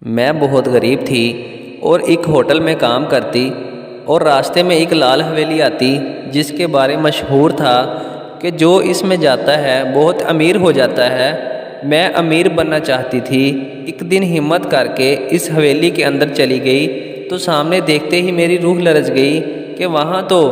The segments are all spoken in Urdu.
میں بہت غریب تھی اور ایک ہوٹل میں کام کرتی اور راستے میں ایک لال حویلی آتی جس کے بارے مشہور تھا کہ جو اس میں جاتا ہے بہت امیر ہو جاتا ہے۔ میں امیر بننا چاہتی تھی۔ ایک دن ہمت کر کے اس حویلی کے اندر چلی گئی تو سامنے دیکھتے ہی میری روح لرز گئی کہ وہاں تو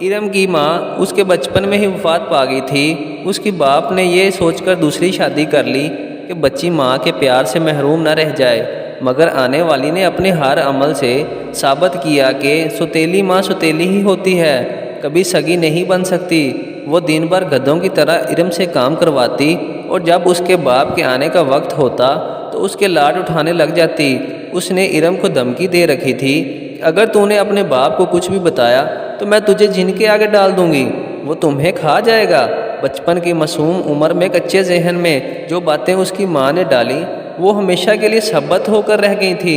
ارم کی ماں اس کے بچپن میں ہی وفات پا گئی تھی۔ اس کی باپ نے یہ سوچ کر دوسری شادی کر لی کہ بچی ماں کے پیار سے محروم نہ رہ جائے، مگر آنے والی نے اپنے ہر عمل سے ثابت کیا کہ سوتیلی ماں سوتیلی ہی ہوتی ہے، کبھی سگی نہیں بن سکتی۔ وہ دن بھر گدھوں کی طرح ارم سے کام کرواتی اور جب اس کے باپ کے آنے کا وقت ہوتا تو اس کے لاڈ اٹھانے لگ جاتی۔ اس نے ارم کو دھمکی دے رکھی تھی کہ اگر تو نے اپنے باپ کو کچھ بھی بتایا تو میں تجھے جن کے آگے ڈال دوں گی، وہ تمہیں کھا جائے گا۔ بچپن کی معصوم عمر میں کچے ذہن میں جو باتیں اس کی ماں نے ڈالی وہ ہمیشہ کے لیے ثابت ہو کر رہ گئی تھی۔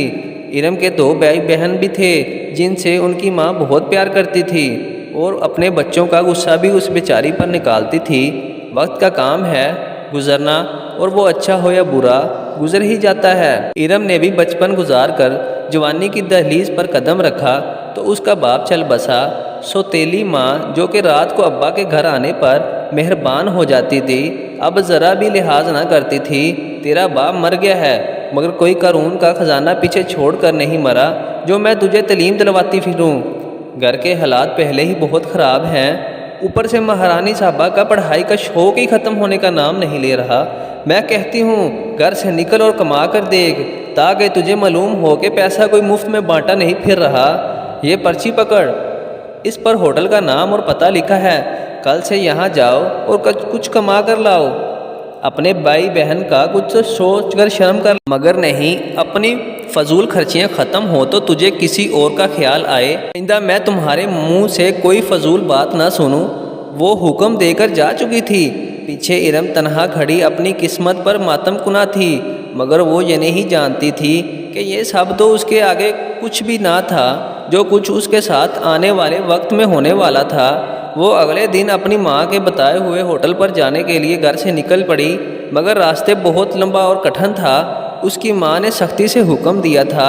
ارم کے 2 بھائی بہن بھی تھے جن سے ان کی ماں بہت پیار کرتی تھی اور اپنے بچوں کا غصہ بھی اس بیچاری پر نکالتی تھی۔ وقت کا کام ہے گزرنا اور وہ اچھا ہو یا برا گزر ہی جاتا ہے۔ ارم نے بھی بچپن گزار کر جوانی کی دہلیز پر قدم رکھا تو اس کا باپ چل بسا۔ سوتیلی ماں جو کہ رات کو ابا کے گھر آنے پر مہربان ہو جاتی تھی اب ذرا بھی لحاظ نہ کرتی تھی۔ تیرا باپ مر گیا ہے مگر کوئی قارون کا خزانہ پیچھے چھوڑ کر نہیں مرا جو میں تجھے تعلیم دلواتی پھروں۔ گھر کے حالات پہلے ہی بہت خراب ہیں، اوپر سے مہارانی صاحبہ کا پڑھائی کا شوق ہی ختم ہونے کا نام نہیں لے رہا۔ میں کہتی ہوں گھر سے نکل اور کما کر دیکھ تاکہ تجھے معلوم ہو کہ پیسہ کوئی مفت میں بانٹا نہیں پھر رہا۔ یہ پرچی پکڑ، اس پر ہوٹل کا نام اور پتہ لکھا ہے، کل سے یہاں جاؤ اور کچھ کما کر لاؤ۔ اپنے بھائی بہن کا کچھ سوچ کر شرم کر، مگر نہیں، اپنی فضول خرچیاں ختم ہو تو تجھے کسی اور کا خیال آئے۔ آئندہ میں تمہارے منہ سے کوئی فضول بات نہ سنوں۔ وہ حکم دے کر جا چکی تھی۔ پیچھے ارم تنہا کھڑی اپنی قسمت پر ماتم کنا تھی، مگر وہ یہ نہیں جانتی تھی کہ یہ سب تو اس کے آگے کچھ بھی نہ تھا۔ جو کچھ اس کے ساتھ آنے والے وقت میں ہونے والا تھا۔ وہ اگلے دن اپنی ماں کے بتائے ہوئے ہوٹل پر جانے کے لیے گھر سے نکل پڑی، مگر راستے بہت لمبا اور کٹھن تھا۔ اس کی ماں نے سختی سے حکم دیا تھا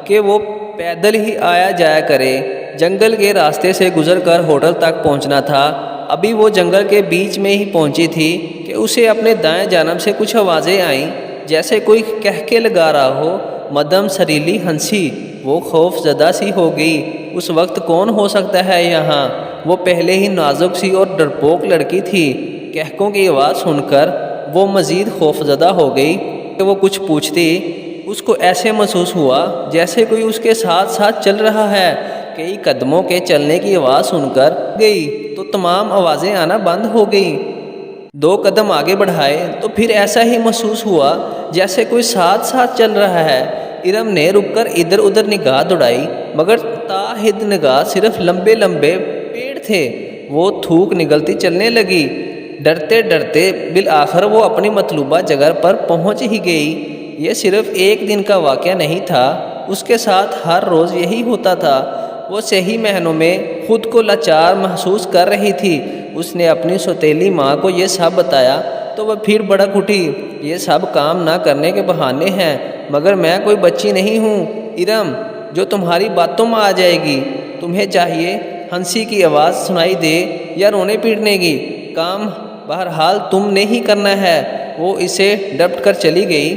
کہ وہ پیدل ہی آیا جایا کرے۔ جنگل کے راستے سے گزر کر ہوٹل تک پہنچنا تھا۔ ابھی وہ جنگل کے بیچ میں ہی پہنچی تھی کہ اسے اپنے دائیں جانب سے کچھ آوازیں آئیں جیسے کوئی کہکے لگا رہا ہو، مدھم سریلی ہنسی۔ وہ خوف زدہ سی ہو گئی۔ اس وقت کون ہو سکتا ہے یہاں؟ وہ پہلے ہی نازک سی اور ڈرپوک لڑکی تھی۔ کہکوں کی آواز سن کر وہ مزید خوف زدہ ہو گئی کہ وہ کچھ پوچھتی۔ اس کو ایسے محسوس ہوا جیسے کوئی اس کے ساتھ ساتھ چل رہا ہے۔ کئی قدموں کے چلنے کی آواز سن کر گئی تو تمام آوازیں آنا بند ہو گئیں۔ 2 قدم آگے بڑھائے تو پھر ایسا ہی محسوس ہوا جیسے کوئی ساتھ ساتھ چل رہا ہے۔ ارم نے رک کر ادھر ادھر نگاہ دوڑائی، مگر تاحد نگاہ صرف لمبے لمبے پیڑ تھے۔ وہ تھوک نگلتی چلنے لگی۔ ڈرتے ڈرتے بالآخر وہ اپنی مطلوبہ جگہ پر پہنچ ہی گئی۔ یہ صرف ایک دن کا واقعہ نہیں تھا، اس کے ساتھ ہر روز یہی ہوتا تھا۔ وہ صحیح معنوں میں خود کو لاچار محسوس کر رہی تھی۔ اس نے اپنی سوتیلی ماں کو یہ سب بتایا تو وہ پھر بھڑک اٹھی۔ یہ سب کام نہ کرنے کے بہانے ہیں، مگر میں کوئی بچی نہیں ہوں ارم جو تمہاری باتوں میں آ جائے گی۔ تمہیں چاہیے ہنسی کی آواز سنائی دے یا رونے پیٹنے کی، کام بہرحال تم نے ہی کرنا ہے۔ وہ اسے ڈپٹ کر چلی گئی۔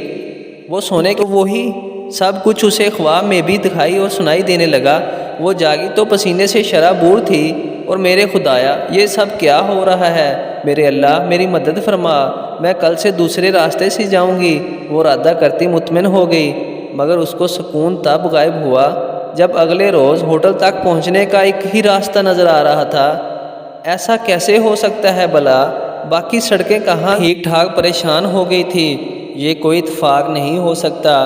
وہ سونے تو وہی سب کچھ اسے خواب میں بھی دکھائی اور سنائی دینے لگا۔ وہ جاگی تو پسینے سے شرابور تھی اور میرے خدایا یہ سب کیا ہو رہا ہے؟ میرے اللہ میری مدد فرما، میں کل سے دوسرے راستے سے جاؤں گی۔ وہ ارادہ کرتی مطمئن ہو گئی، مگر اس کو سکون تب غائب ہوا جب اگلے روز ہوٹل تک پہنچنے کا ایک ہی راستہ نظر آ رہا تھا۔ ایسا کیسے ہو سکتا ہے بھلا؟ باقی سڑکیں کہاں ٹھیک ٹھاک پریشان ہو گئی تھی۔ یہ کوئی اتفاق نہیں ہو سکتا۔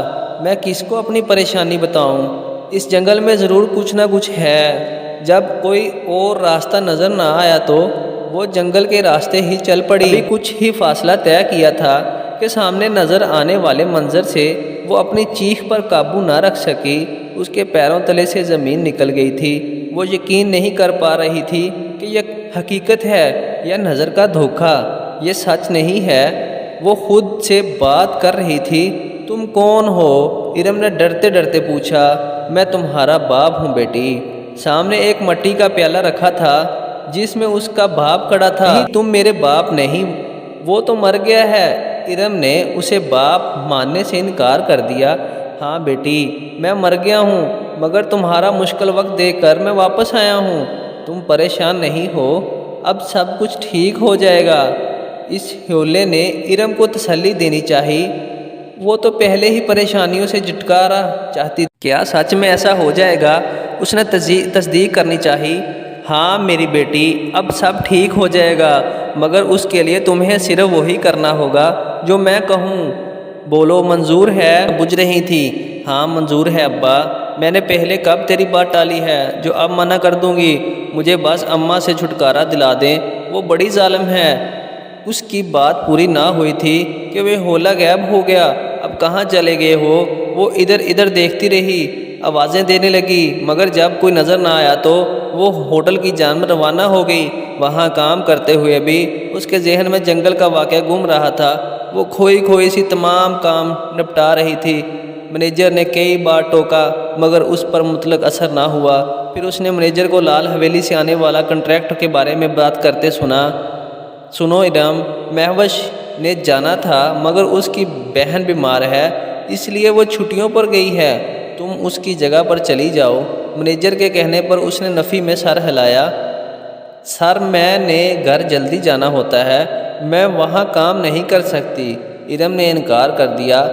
میں کس کو اپنی پریشانی بتاؤں؟ اس جنگل میں ضرور کچھ نہ کچھ ہے۔ جب کوئی اور راستہ نظر نہ آیا تو وہ جنگل کے راستے ہی چل پڑی۔ ابھی کچھ ہی فاصلہ طے کیا تھا کہ سامنے نظر آنے والے منظر سے وہ اپنی چیخ پر قابو نہ رکھ سکی۔ اس کے پیروں تلے سے زمین نکل گئی تھی۔ وہ یقین نہیں کر پا رہی تھی کہ یہ حقیقت ہے یا نظر کا دھوکہ۔ یہ سچ نہیں ہے۔ وہ خود سے بات کر رہی تھی تو تم کون ہو؟ ارم نے ڈرتے ڈرتے پوچھا۔ میں تمہارا باپ ہوں بیٹی۔ سامنے ایک مٹی کا پیالہ رکھا تھا جس میں اس کا باپ کھڑا تھا۔ تم میرے باپ نہیں، وہ تو مر گیا ہے۔ ارم نے اسے باپ ماننے سے انکار کر دیا۔ ہاں بیٹی، میں مر گیا ہوں، مگر تمہارا مشکل وقت دیکھ کر میں واپس آیا ہوں۔ تم پریشان نہیں ہو، اب سب کچھ ٹھیک ہو جائے گا۔ اس حولے نے ارم کو تسلی دینی چاہی، وہ تو پہلے ہی پریشانیوں سے چھٹکارا چاہتی تھی۔ کیا سچ میں ایسا ہو جائے گا؟ اس نے تصدیق کرنی چاہی۔ ہاں میری بیٹی، اب سب ٹھیک ہو جائے گا، مگر اس کے لیے تمہیں صرف وہی کرنا ہوگا جو میں کہوں۔ بولو، منظور ہے؟ بجھ رہی تھی۔ ہاں منظور ہے ابا، میں نے پہلے کب تیری بات ٹالی ہے جو اب منع کر دوں گی؟ مجھے بس اماں سے چھٹکارا دلا دیں، وہ بڑی ظالم ہے۔ اس کی بات پوری نہ ہوئی تھی کہ وہ حولہ غائب ہو گیا۔ اب کہاں چلے گئے ہو؟ وہ ادھر ادھر دیکھتی رہی، آوازیں دینے لگی، مگر جب کوئی نظر نہ آیا تو وہ ہوٹل کی جانب روانہ ہو گئی۔ وہاں کام کرتے ہوئے بھی اس کے ذہن میں جنگل کا واقعہ گھوم رہا تھا۔ وہ کھوئی سی تمام کام نپٹا رہی تھی۔ مینیجر نے کئی بار ٹوکا مگر اس پر مطلق اثر نہ ہوا۔ پھر اس نے مینیجر کو لال حویلی سے آنے والا کنٹریکٹ کے بارے میں بات کرتے سنا۔ سنو ارم، مہوش نے جانا تھا مگر اس کی بہن بیمار ہے، اس لیے وہ چھٹیوں پر گئی ہے۔ تم اس کی جگہ پر چلی جاؤ۔ مینیجر کے کہنے پر اس نے نفی میں سر ہلایا۔ سر، میں نے گھر جلدی جانا ہوتا ہے، میں وہاں کام نہیں کر سکتی۔ ارم نے انکار کر دیا۔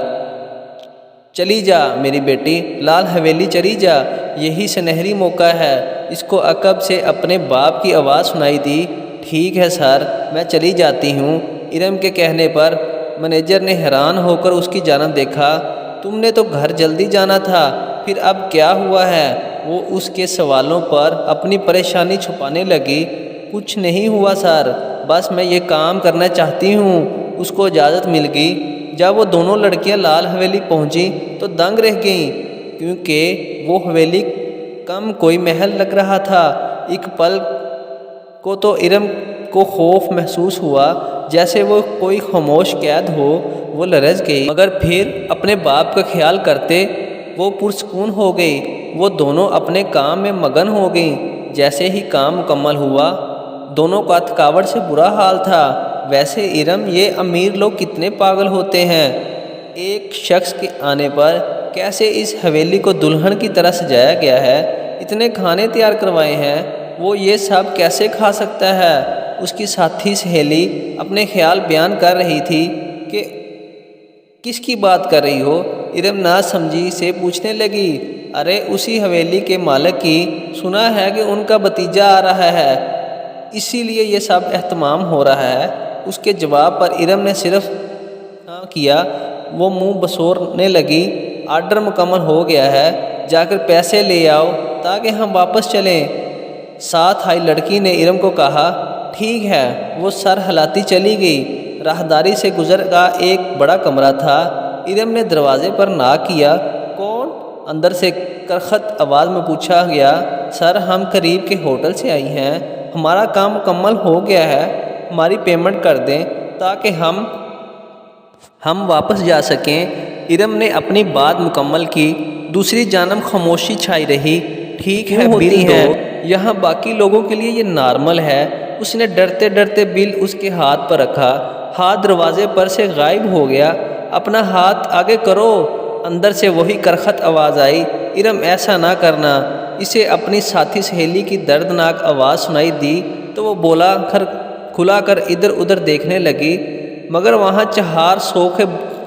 چلی جا میری بیٹی، لال حویلی چلی جا، یہی سنہری موقع ہے۔ اس کو عقب سے اپنے باپ کی آواز سنائی دی۔ ٹھیک ہے سر، میں چلی جاتی ہوں۔ ارم کے کہنے پر مینیجر نے حیران ہو کر اس کی جانب دیکھا۔ تم نے تو گھر جلدی جانا تھا، پھر اب کیا ہوا ہے؟ وہ اس کے سوالوں پر اپنی پریشانی چھپانے لگی۔ کچھ نہیں ہوا سر، بس میں یہ کام کرنا چاہتی ہوں۔ اس کو اجازت مل گئی۔ جب وہ دونوں لڑکیاں لال حویلی پہنچیں تو دنگ رہ گئیں، کیونکہ وہ حویلی کم کوئی محل لگ رہا تھا۔ ایک پل کو تو ارم کو خوف محسوس ہوا، جیسے وہ کوئی خاموش قید ہو۔ وہ لرز گئی، مگر پھر اپنے باپ کا خیال کرتے وہ پرسکون ہو گئی۔ وہ دونوں اپنے کام میں مگن ہو گئیں۔ جیسے ہی کام مکمل ہوا، دونوں کا تھکاوٹ سے برا حال تھا۔ ویسے ارم، یہ امیر لوگ کتنے پاگل ہوتے ہیں، ایک شخص کے آنے پر کیسے اس حویلی کو دلہن کی طرح سجایا گیا ہے، اتنے کھانے تیار کروائے ہیں، وہ یہ سب کیسے کھا سکتا ہے؟ اس کی ساتھی سہیلی اپنے خیال بیان کر رہی تھی کہ کس کی بات کر رہی ہو؟ ارم نہ سمجھی سے پوچھنے لگی۔ ارے اسی حویلی کے مالک کی، سنا ہے کہ ان کا بھتیجا آ رہا ہے، اسی لیے یہ سب اہتمام ہو رہا ہے۔ اس کے جواب پر ارم نے صرف ہاں کیا۔ وہ منہ بسورنے لگی۔ آرڈر مکمل ہو گیا ہے، جا کر پیسے لے آؤ تاکہ ہم واپس چلیں۔ ساتھ آئی لڑکی نے ارم کو کہا۔ ٹھیک ہے۔ وہ سر ہلاتی چلی گئی۔ راہداری سے گزر کا ایک بڑا کمرہ تھا۔ ارم نے دروازے پر ناک کیا۔ کون؟ اندر سے کرخت آواز میں پوچھا گیا۔ سر، ہم قریب کے ہوٹل سے آئی ہیں، ہمارا کام مکمل ہو گیا ہے، ہماری پیمنٹ کر دیں تاکہ ہم واپس جا سکیں۔ ارم نے اپنی بات مکمل کی۔ دوسری جانب خاموشی چھائی رہی۔ ٹھیک ہے، بل دو، یہاں باقی لوگوں کے لیے یہ نارمل ہے۔ اس نے ڈرتے ڈرتے بل اس کے ہاتھ پر رکھا۔ ہاتھ دروازے پر سے غائب ہو گیا۔ اپنا ہاتھ آگے کرو۔ اندر سے وہی کرخت آواز آئی۔ ارم، ایسا نہ کرنا۔ اسے اپنی ساتھی سہیلی کی دردناک آواز سنائی دی تو وہ کھلا کر ادھر ادھر دیکھنے لگی، مگر وہاں چہار سوکھ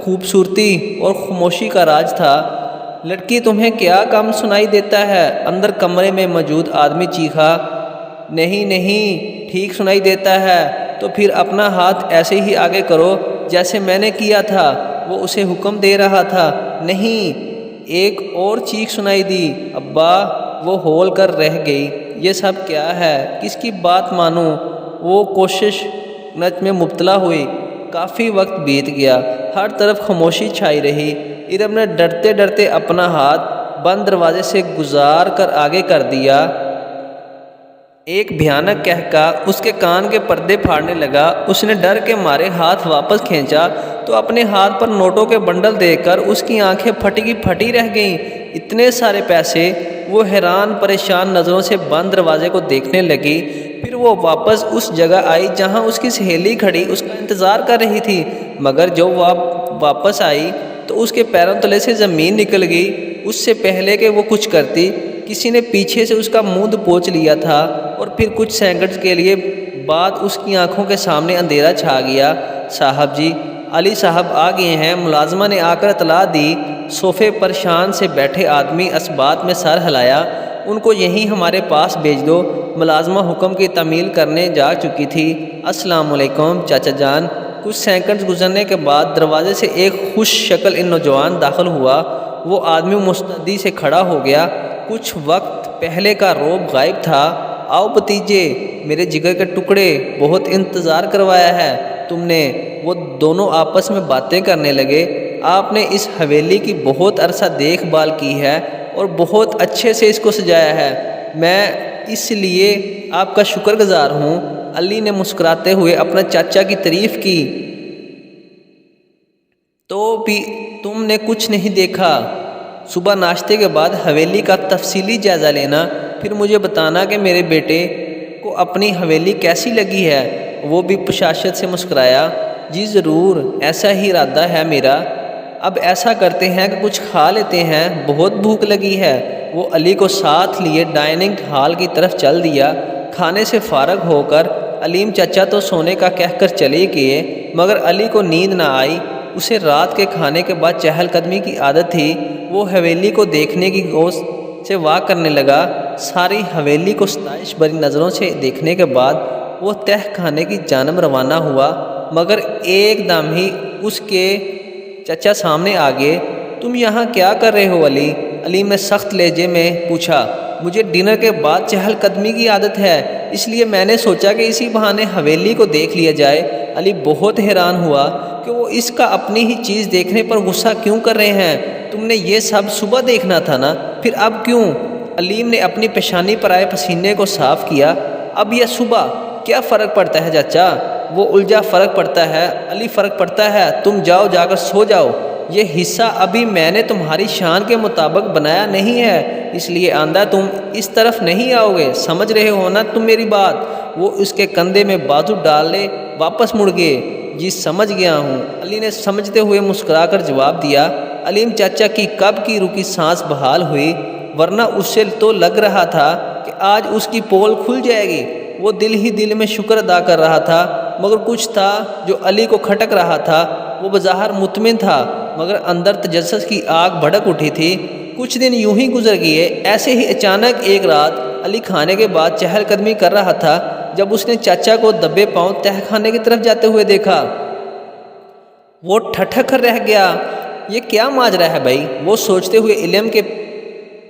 خوبصورتی اور خاموشی کا راج تھا۔ لڑکی، تمہیں کیا کم سنائی دیتا ہے؟ اندر کمرے میں موجود آدمی چیخا۔ نہیں، ٹھیک سنائی دیتا ہے۔ تو پھر اپنا ہاتھ ایسے ہی آگے کرو جیسے میں نے کیا تھا۔ وہ اسے حکم دے رہا تھا۔ نہیں، ایک اور چیخ سنائی دی۔ ابا! وہ ہول کر رہ گئی۔ یہ سب کیا ہے؟ کس کی بات مانوں؟ وہ کوشش نچ میں مبتلا ہوئی۔ کافی وقت بیت گیا، ہر طرف خاموشی چھائی رہی۔ ارم نے ڈرتے ڈرتے اپنا ہاتھ بند دروازے سے گزار کر آگے کر دیا۔ ایک بھیانک کہکا اس کے کان کے پردے پھاڑنے لگا۔ اس نے ڈر کے مارے ہاتھ واپس کھینچا تو اپنے ہاتھ پر نوٹوں کے بنڈل دیکھ کر اس کی آنکھیں پھٹی کی پھٹی رہ گئیں۔ اتنے سارے پیسے! وہ حیران پریشان نظروں سے بند دروازے کو دیکھنے لگی۔ پھر وہ واپس اس جگہ آئی جہاں اس کی سہیلی کھڑی اس کا انتظار کر رہی تھی، مگر جو وہ واپس آئی تو اس کے پیروں تلے سے زمین نکل گئی۔ اس سے پہلے کہ وہ کچھ کرتی، کسی نے پیچھے سے اس کا منہ دبوچ لیا تھا اور پھر کچھ سیکنڈز کے لیے بعد اس کی آنکھوں کے سامنے اندھیرا چھا گیا۔ صاحب جی، علی صاحب آ گئے ہیں، ملازمہ نے آ کر اطلاع دی۔ صوفے پر شان سے بیٹھے آدمی اسبات میں سر ہلایا۔ ان کو یہیں ہمارے پاس بھیج دو، ملازمہ حکم کی تعمیل کرنے جا چکی تھی۔ السلام علیکم چاچا جان۔ کچھ سیکنڈز گزرنے کے بعد دروازے سے ایک خوش شکل نوجوان داخل ہوا۔ وہ آدمی مستعدی سے کھڑا ہو گیا۔ کچھ وقت پہلے کا رعب غائب تھا۔ آؤ بھتیجے، میرے جگر کے ٹکڑے، بہت انتظار کروایا ہے تم نے۔ وہ دونوں آپس میں باتیں کرنے لگے۔ آپ نے اس حویلی کی بہت عرصہ دیکھ بھال کی ہے اور بہت اچھے سے اس کو سجایا ہے۔ میں اس لیے آپ کا شکر گزار ہوں۔ علی نے مسکراتے ہوئے اپنا چاچا کی تعریف کی۔ تو بھی تم نے کچھ نہیں دیکھا؟ صبح ناشتے کے بعد حویلی کا تفصیلی جائزہ لینا، پھر مجھے بتانا کہ میرے بیٹے کو اپنی حویلی کیسی لگی ہے۔ وہ بھی بشاشت سے مسکرایا۔ جی ضرور، ایسا ہی ارادہ ہے میرا۔ اب ایسا کرتے ہیں کہ کچھ کھا لیتے ہیں، بہت بھوک لگی ہے۔ وہ علی کو ساتھ لیے ڈائننگ ہال کی طرف چل دیا۔ کھانے سے فارغ ہو کر علیم چچا تو سونے کا کہہ کر چلے گئے، مگر علی کو نیند نہ آئی۔ اسے رات کے کھانے کے بعد چہل قدمی کی عادت تھی۔ وہ حویلی کو دیکھنے کی گوش سے واک کرنے لگا۔ ساری حویلی کو ستائش بھری نظروں سے دیکھنے کے بعد وہ تہ خانے کی جانب روانہ ہوا، مگر ایک دم ہی اس کے چچا سامنے آ گئے۔ تم یہاں کیا کر رہے ہو علی؟ علیم نے سخت لہجے میں پوچھا۔ مجھے ڈنر کے بعد چہل قدمی کی عادت ہے، اس لیے میں نے سوچا کہ اسی بہانے حویلی کو دیکھ لیا جائے۔ علی بہت حیران ہوا کہ وہ اس کا اپنی ہی چیز دیکھنے پر غصہ کیوں کر رہے ہیں۔ تم نے یہ سب صبح دیکھنا تھا نا، پھر اب کیوں؟ علیم نے اپنی پیشانی پر آئے پسینے کو صاف کیا۔ اب یا صبح، کیا فرق پڑتا ہے چاچا؟ وہ الجھا۔ فرق پڑتا ہے علی، فرق پڑتا ہے۔ تم جاؤ، جا کر سو جاؤ۔ یہ حصہ ابھی میں نے تمہاری شان کے مطابق بنایا نہیں ہے، اس لیے آندہ تم اس طرف نہیں آؤ گے، سمجھ رہے ہو نا تم میری بات؟ وہ اس کے کندھے میں بازو ڈالے واپس مڑ گئے۔ جی سمجھ گیا ہوں، علی نے سمجھتے ہوئے مسکرا کر جواب دیا۔ علیم چاچا کی کب کی رکی سانس بحال ہوئی، ورنہ اسے تو لگ رہا تھا کہ آج اس کی پول کھل جائے گی۔ وہ دل ہی دل میں شکر ادا کر رہا تھا، مگر کچھ تھا جو علی کو کھٹک رہا تھا۔ وہ بظاہر مطمئن تھا، مگر اندر تجسس کی آگ بھڑک اٹھی تھی۔ کچھ دن یوں ہی گزر گئے۔ ایسے ہی اچانک ایک رات علی کھانے کے بعد چہل قدمی کر رہا تھا جب اس نے چاچا کو دبے پاؤں تہ خانے کی طرف جاتے ہوئے دیکھا۔ وہ ٹھٹک کر رہ گیا۔ یہ کیا ماجرا ہے بھائی؟ وہ سوچتے ہوئے علم کے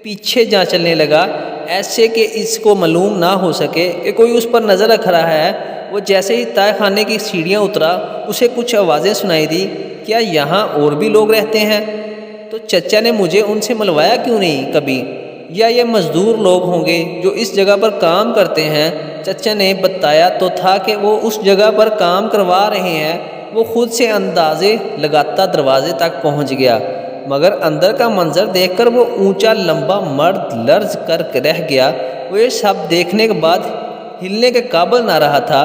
پیچھے جا چلنے لگا، ایسے کہ اس کو معلوم نہ ہو سکے کہ کوئی اس پر نظر رکھ رہا ہے۔ وہ جیسے ہی تہ خانے کی سیڑھیاں اترا، اسے کچھ آوازیں سنائی دی۔ کیا یہاں اور بھی لوگ رہتے ہیں؟ تو چچا نے مجھے ان سے ملوایا کیوں نہیں کبھی؟ یا یہ مزدور لوگ ہوں گے جو اس جگہ پر کام کرتے ہیں؟ چچا نے بتایا تو تھا کہ وہ اس جگہ پر کام کروا رہے ہیں۔ وہ خود سے اندازے لگاتا دروازے تک پہنچ گیا، مگر اندر کا منظر دیکھ کر وہ اونچا لمبا مرد لرز کر رہ گیا۔ وہ یہ سب دیکھنے کے بعد ہلنے کے قابل نہ رہا تھا۔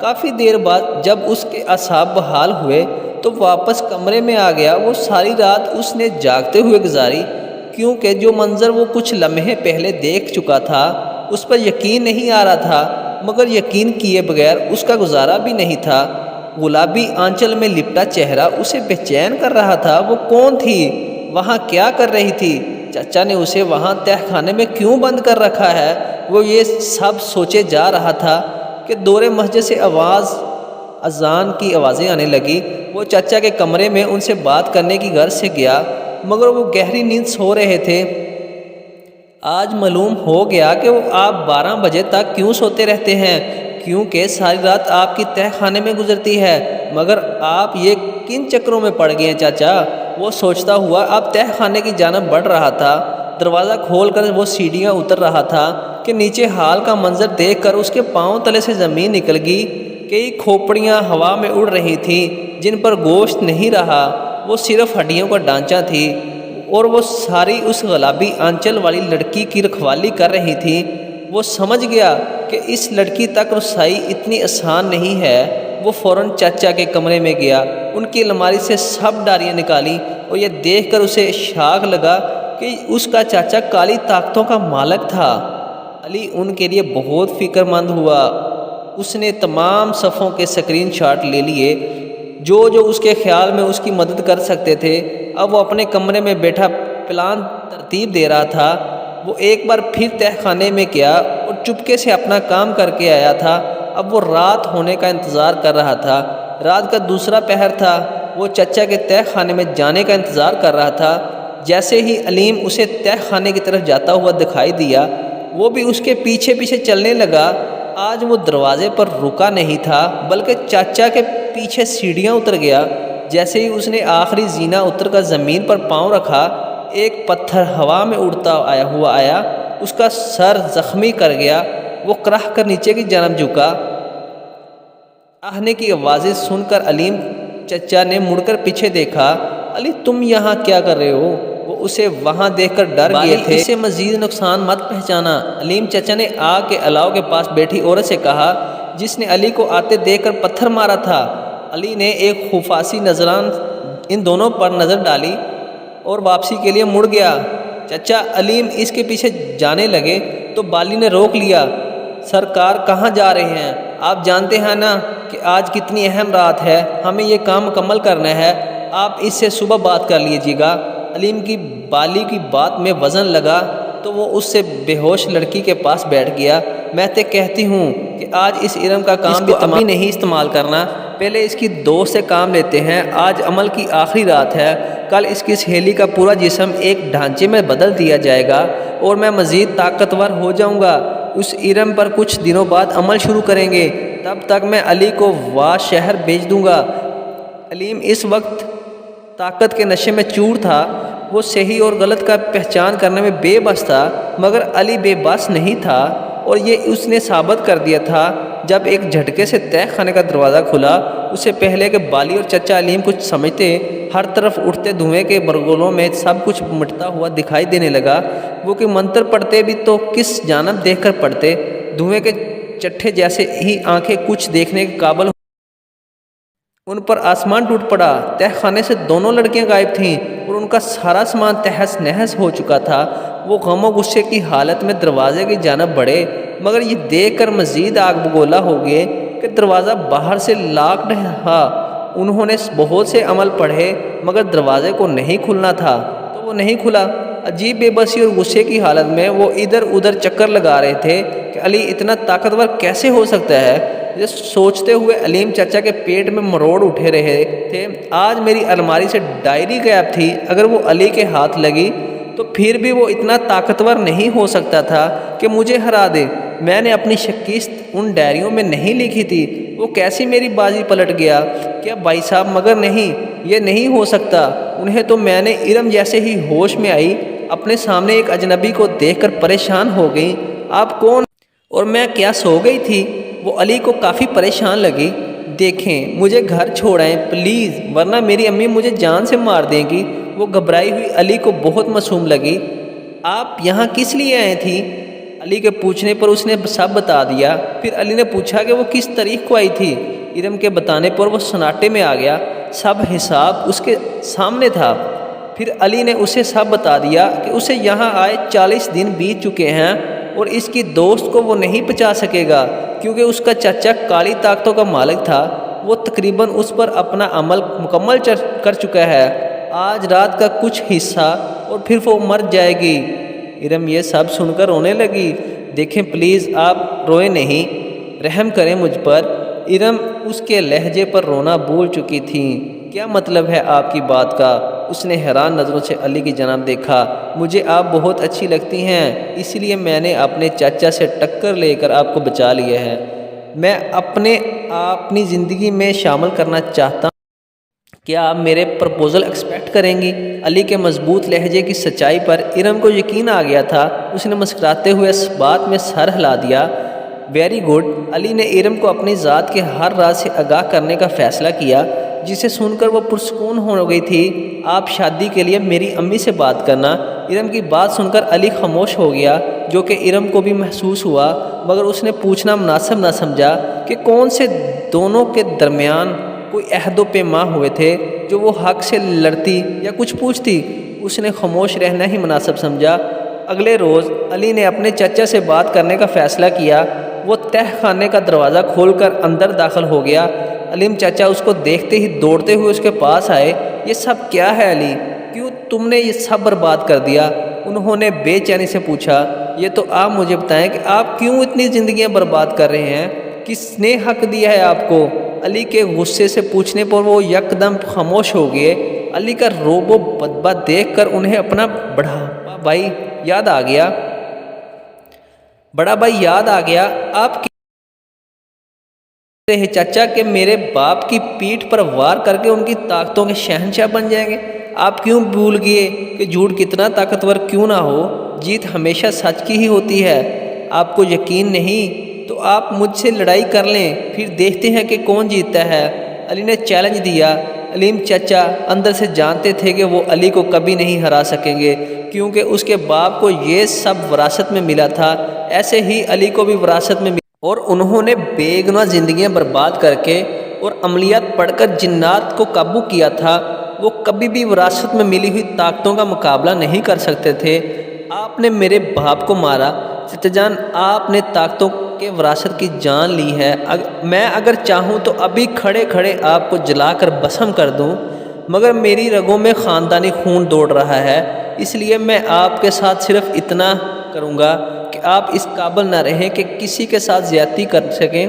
کافی دیر بعد جب اس کے اعصاب بحال ہوئے تو واپس کمرے میں آ گیا۔ وہ ساری رات اس نے جاگتے ہوئے گزاری، کیونکہ جو منظر وہ کچھ لمحے پہلے دیکھ چکا تھا اس پر یقین نہیں آ رہا تھا، مگر یقین کیے بغیر اس کا گزارا بھی نہیں تھا۔ گلابی آنچل میں لپٹا چہرہ اسے بے چین کر رہا تھا۔ وہ کون تھی؟ وہاں کیا کر رہی تھی؟ چچا نے اسے وہاں تہ خانے میں کیوں بند کر رکھا ہے؟ وہ یہ سب سوچے جا رہا تھا کہ دور مسجد سے اذان کی آوازیں آنے لگی۔ وہ چچا کے کمرے میں ان سے بات کرنے کی غرض سے گیا، مگر وہ گہری نیند سو رہے تھے۔ آج معلوم ہو گیا کہ وہ آپ 12 بجے تک کیوں سوتے رہتے ہیں، کیونکہ ساری رات آپ کی تہ خانے میں گزرتی ہے۔ مگر آپ یہ کن چکروں میں پڑ گئے ہیں چاچا؟ وہ سوچتا ہوا اب تہ خانے کی جانب بڑھ رہا تھا۔ دروازہ کھول کر وہ سیڑھیاں اتر رہا تھا کہ نیچے حال کا منظر دیکھ کر اس کے پاؤں تلے سے زمین نکل گئی۔ کئی کھوپڑیاں ہوا میں اڑ رہی تھیں جن پر گوشت نہیں رہا، وہ صرف ہڈیوں کا ڈھانچہ تھی، اور وہ ساری اس گلابی آنچل والی لڑکی کی رکھوالی کر رہی تھی۔ وہ سمجھ گیا کہ اس لڑکی تک رسائی اتنی آسان نہیں ہے۔ وہ فوراً چچا کے کمرے میں گیا، ان کی الماری سے سب ڈاریاں نکالی، اور یہ دیکھ کر اسے شاق لگا کہ اس کا چاچا کالی طاقتوں کا مالک تھا۔ علی ان کے لیے بہت فکر مند ہوا۔ اس نے تمام صفوں کے اسکرین شاٹ لے لیے جو اس کے خیال میں اس کی مدد کر سکتے تھے۔ اب وہ اپنے کمرے میں بیٹھا پلان ترتیب دے رہا تھا۔ وہ ایک بار پھر تہہ خانے میں گیا اور چپکے سے اپنا کام کر کے آیا تھا۔ اب وہ رات ہونے کا انتظار کر رہا تھا۔ رات کا دوسرا پہر تھا۔ وہ چچا کے تہہ خانے میں جانے کا انتظار کر رہا تھا۔ جیسے ہی علیم اسے تہہ خانے کی طرف جاتا ہوا دکھائی دیا، وہ بھی اس کے پیچھے پیچھے چلنے لگا۔ آج وہ دروازے پر رکا نہیں تھا بلکہ چاچا کے پیچھے سیڑھیاں اتر گیا۔ جیسے ہی اس نے آخری زینہ اتر کر زمین پر پاؤں رکھا، ایک پتھر ہوا میں اڑتا آیا، اس کا سر زخمی کر گیا۔ وہ کرہ کر نیچے کی جانب جھکا۔ آہنے کی آوازیں سن کر علیم چچا نے مڑ کر پیچھے دیکھا۔ علی تم یہاں کیا کر رہے ہو؟ وہ اسے وہاں دیکھ کر ڈر گئے تھے۔ اسے مزید نقصان مت پہنچانا، علیم چچا نے آگ کے الاؤ کے پاس بیٹھی عورت سے کہا جس نے علی کو آتے دیکھ کر پتھر مارا تھا۔ علی نے ایک خفاسی نظران ان دونوں پر نظر ڈالی اور واپسی کے لیے مڑ گیا۔ چچا علیم اس کے پیچھے جانے لگے تو بالی نے روک لیا۔ سرکار کہاں جا رہے ہیں؟ آپ جانتے ہیں نا کہ آج کتنی اہم رات ہے، ہمیں یہ کام مکمل کرنا ہے، آپ اس سے صبح بات کر لیجیے گا۔ علیم کی بالی کی بات میں وزن لگا تو وہ اس سے بے ہوش لڑکی کے پاس بیٹھ گیا۔ میں تے کہتی ہوں کہ آج اس ارم کا کام بھی ابھی نہیں استعمال کرنا، پہلے اس کی دوست سے کام لیتے ہیں۔ آج عمل کی آخری رات ہے، کل اس کی سہیلی کا پورا جسم ایک ڈھانچے میں بدل دیا جائے گا اور میں مزید طاقتور ہو جاؤں گا۔ اس ارم پر کچھ دنوں بعد عمل شروع کریں گے، تب تک میں علی کو وا شہر بھیج دوں گا۔ علیم اس وقت طاقت کے نشے میں چور تھا۔ وہ صحیح اور غلط کا پہچان کرنے میں بے بس تھا، مگر علی بے بس نہیں تھا، اور یہ اس نے ثابت کر دیا تھا جب ایک جھٹکے سے تہہ خانے کا دروازہ کھلا۔ اس سے پہلے کہ بالی اور چچا علیم کچھ سمجھتے، ہر طرف اٹھتے دھوئیں کے مرغولوں میں سب کچھ مٹتا ہوا دکھائی دینے لگا۔ وہ کہ منتر پڑھتے بھی تو کس جانب دیکھ کر پڑھتے؟ دھوئیں کے چٹھے جیسے ہی آنکھیں کچھ دیکھنے کے قابل ان پر آسمان ٹوٹ پڑا۔ تہہ خانے سے دونوں لڑکیاں غائب تھیں اور ان کا سارا سامان تہس نہس ہو چکا تھا۔ وہ غم و غصے کی حالت میں دروازے کی جانب بڑھے، مگر یہ دیکھ کر مزید آگ بگولا ہو گئے کہ دروازہ باہر سے لاکڈ تھا۔ انہوں نے بہت سے عمل پڑھے مگر دروازے کو نہیں کھلنا تھا، تو وہ نہیں کھلا۔ عجیب بے بسی اور غصے کی حالت میں وہ ادھر ادھر چکر لگا رہے تھے کہ علی اتنا طاقتور کیسے ہو سکتا ہے۔ یہ سوچتے ہوئے علیم چچا کے پیٹ میں مروڑ اٹھے رہے تھے۔ آج میری الماری سے ڈائری غائب تھی، اگر وہ علی کے ہاتھ لگی تو پھر بھی وہ اتنا طاقتور نہیں ہو سکتا تھا کہ مجھے ہرا دے۔ میں نے اپنی شکست ان ڈائریوں میں نہیں لکھی تھی، وہ کیسی میری بازی پلٹ گیا؟ کیا بھائی صاحب؟ مگر نہیں، یہ نہیں ہو سکتا۔ انہیں تو میں نے ارم جیسے ہی ہوش میں آئی، اپنے سامنے ایک اجنبی کو دیکھ کر پریشان ہو گئی۔ آپ کون؟ اور میں کیا سو گئی تھی؟ وہ علی کو کافی پریشان لگی۔ دیکھیں، مجھے گھر چھوڑائیں پلیز، ورنہ میری امی مجھے جان سے مار دیں گی۔ وہ گھبرائی ہوئی علی کو بہت معصوم لگی۔ آپ یہاں کس لیے آئے تھی؟ علی کے پوچھنے پر اس نے سب بتا دیا۔ پھر علی نے پوچھا کہ وہ کس تاریخ کو آئی تھی؟ ارم کے بتانے پر وہ سناٹے میں آ گیا۔ سب حساب اس کے سامنے تھا۔ پھر علی نے اسے سب بتا دیا کہ اسے یہاں آئے 40 دن بیت چکے ہیں اور اس کی دوست کو وہ نہیں بچا سکے گا کیونکہ اس کا چچا کالی طاقتوں کا مالک تھا۔ وہ تقریباً اس پر اپنا عمل مکمل کر چکا ہے۔ آج رات کا کچھ حصہ اور پھر وہ مر جائے گی۔ ارم یہ سب سن کر رونے لگی۔ دیکھیں پلیز، آپ روئے نہیں، رحم کریں مجھ پر۔ ارم اس کے لہجے پر رونا بھول چکی تھیں۔ کیا مطلب ہے آپ کی بات کا؟ اس نے حیران نظروں سے علی کی جانب دیکھا۔ مجھے آپ بہت اچھی لگتی ہیں، اس لیے میں نے اپنے چاچا سے ٹکر لے کر آپ کو بچا لیا ہے۔ میں اپنی زندگی میں شامل کرنا چاہتا ہوں۔ کیا آپ میرے پرپوزل ایکسپیکٹ کریں گی؟ علی کے مضبوط لہجے کی سچائی پر ارم کو یقین آ گیا تھا۔ اس نے مسکراتے ہوئے اس بات میں سر ہلا دیا۔ Very good. علی نے ارم کو اپنی ذات کے ہر راز سے آگاہ کرنے کا فیصلہ کیا، جسے سن کر وہ پرسکون ہو گئی تھی۔ آپ شادی کے لیے میری امی سے بات کرنا۔ ارم کی بات سن کر علی خاموش ہو گیا، جو کہ ارم کو بھی محسوس ہوا، مگر اس نے پوچھنا مناسب نہ سمجھا کہ کون سے دونوں کے درمیان کوئی عہد و پیما ہوئے تھے جو وہ حق سے لڑتی یا کچھ پوچھتی۔ اس نے خاموش رہنا ہی مناسب سمجھا۔ اگلے روز علی نے اپنے چچا سے بات کرنے کا فیصلہ کیا۔ وہ تہ خانے کا دروازہ کھول کر اندر داخل ہو گیا۔ علیم چچا اس کو دیکھتے ہی دوڑتے ہوئے اس کے پاس آئے۔ یہ سب کیا ہے علی؟ کیوں تم نے یہ سب برباد کر دیا؟ انہوں نے بے چینی سے پوچھا۔ یہ تو آپ مجھے بتائیں کہ آپ کیوں اتنی زندگیاں برباد کر رہے ہیں؟ کس نے حق دیا ہے آپ کو؟ علی کے غصے سے پوچھنے پر وہ یکدم خاموش ہو گئے۔ علی کا روب و بدبہ دیکھ کر انہیں اپنا بڑا بھائی یاد آ گیا۔ آپ ہے چچا کہ میرے باپ کی پیٹھ پر وار کر کے ان کی طاقتوں کے شہنشاہ بن جائیں گے؟ آپ کیوں بھول گئے کہ جھوٹ کتنا طاقتور کیوں نہ ہو، جیت ہمیشہ سچ کی ہی ہوتی ہے؟ آپ کو یقین نہیں تو آپ مجھ سے لڑائی کر لیں، پھر دیکھتے ہیں کہ کون جیتتا ہے۔ علی نے چیلنج دیا۔ علیم چچا اندر سے جانتے تھے کہ وہ علی کو کبھی نہیں ہرا سکیں گے، کیونکہ اس کے باپ کو یہ سب وراثت میں ملا تھا، ایسے ہی علی کو بھی وراثت میں ملا، اور انہوں نے بے گناہ زندگیاں برباد کر کے اور عملیات پڑھ کر جنات کو قابو کیا تھا۔ وہ کبھی بھی وراثت میں ملی ہوئی طاقتوں کا مقابلہ نہیں کر سکتے تھے۔ آپ نے میرے باپ کو مارا چچا جان، آپ نے طاقتوں کے وراثت کی جان لی ہے۔ میں اگر چاہوں تو ابھی کھڑے کھڑے آپ کو جلا کر بھسم کر دوں، مگر میری رگوں میں خاندانی خون دوڑ رہا ہے، اس لیے میں آپ کے ساتھ صرف اتنا کروں گا کہ آپ اس قابل نہ رہیں کہ کسی کے ساتھ زیادتی کر سکیں،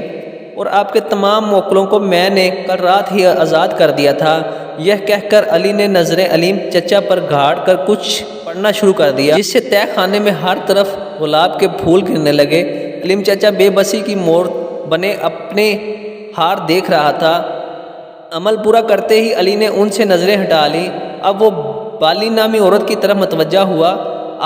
اور آپ کے تمام موکلوں کو میں نے کل رات ہی آزاد کر دیا تھا۔ یہ کہہ کر علی نے نظریں علیم چچا پر گھاڑ کر کچھ پڑھنا شروع کر دیا، جس سے تہ خانے میں ہر طرف گلاب کے پھول گرنے لگے۔ علیم چچا بے بسی کی مور بنے اپنے ہار دیکھ رہا تھا۔ عمل پورا کرتے ہی علی نے ان سے نظریں ہٹا لی۔ اب وہ بالی نامی عورت کی طرف متوجہ ہوا۔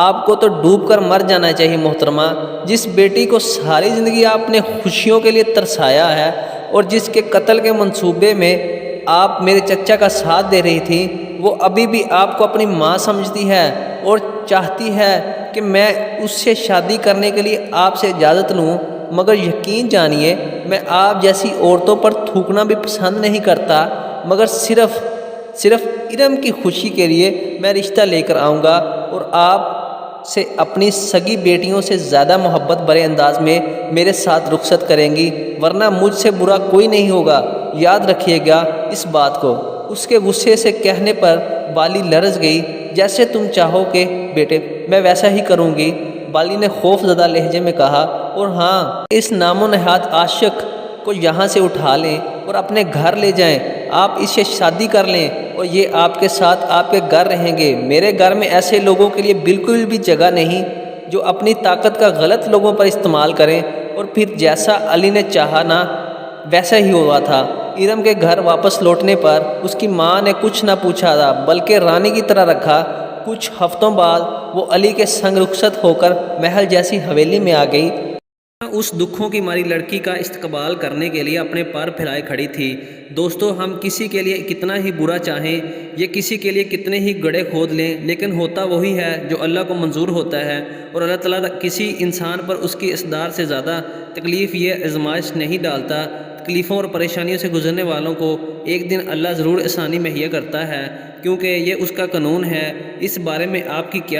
آپ کو تو ڈوب کر مر جانا چاہیے محترمہ، جس بیٹی کو ساری زندگی آپ نے خوشیوں کے لیے ترسایا ہے اور جس کے قتل کے منصوبے میں آپ میرے چچا کا ساتھ دے رہی تھی، وہ ابھی بھی آپ کو اپنی ماں سمجھتی ہے اور چاہتی ہے کہ میں اس سے شادی کرنے کے لیے آپ سے اجازت لوں، مگر یقین جانیے میں آپ جیسی عورتوں پر تھوکنا بھی پسند نہیں کرتا، مگر صرف ارم کی خوشی کے لیے میں رشتہ لے کر آؤں گا، اور آپ سے اپنی سگی بیٹیوں سے زیادہ محبت بھرے انداز میں میرے ساتھ رخصت کریں گی، ورنہ مجھ سے برا کوئی نہیں ہوگا، یاد رکھیے گا اس بات کو۔ اس کے غصے سے کہنے پر بالی لرز گئی۔ جیسے تم چاہو کہ بیٹے، میں ویسا ہی کروں گی، بالی نے خوف زدہ لہجے میں کہا، اور ہاں، اس نام و نہاد عاشق کو یہاں سے اٹھا لیں اور اپنے گھر لے جائیں، آپ اس سے شادی کر لیں اور یہ آپ کے ساتھ آپ کے گھر رہیں گے۔ میرے گھر میں ایسے لوگوں کے لیے بالکل بھی جگہ نہیں جو اپنی طاقت کا غلط لوگوں پر استعمال کریں، اور پھر جیسا علی نے چاہا نا ویسا ہی ہوا تھا۔ ارم کے گھر واپس لوٹنے پر اس کی ماں نے کچھ نہ پوچھا تھا، بلکہ رانی کی طرح رکھا۔ کچھ ہفتوں بعد وہ علی کے سنگ رخصت ہو کر محل جیسی حویلی میں آ گئی۔ اس دکھوں کی ماری لڑکی کا استقبال کرنے کے لیے اپنے پر پھیلائے کھڑی تھی۔ دوستو، ہم کسی کے لیے کتنا ہی برا چاہیں، یہ کسی کے لیے کتنے ہی گڑھے کھود لیں، لیکن ہوتا وہی ہے جو اللہ کو منظور ہوتا ہے، اور اللہ تعالیٰ کسی انسان پر اس کی اقدار سے زیادہ تکلیف یہ آزمائش نہیں ڈالتا۔ تکلیفوں اور پریشانیوں سے گزرنے والوں کو ایک دن اللہ ضرور آسانی مہیا کرتا ہے، کیونکہ یہ اس کا قانون ہے۔ اس بارے میں آپ کی کیا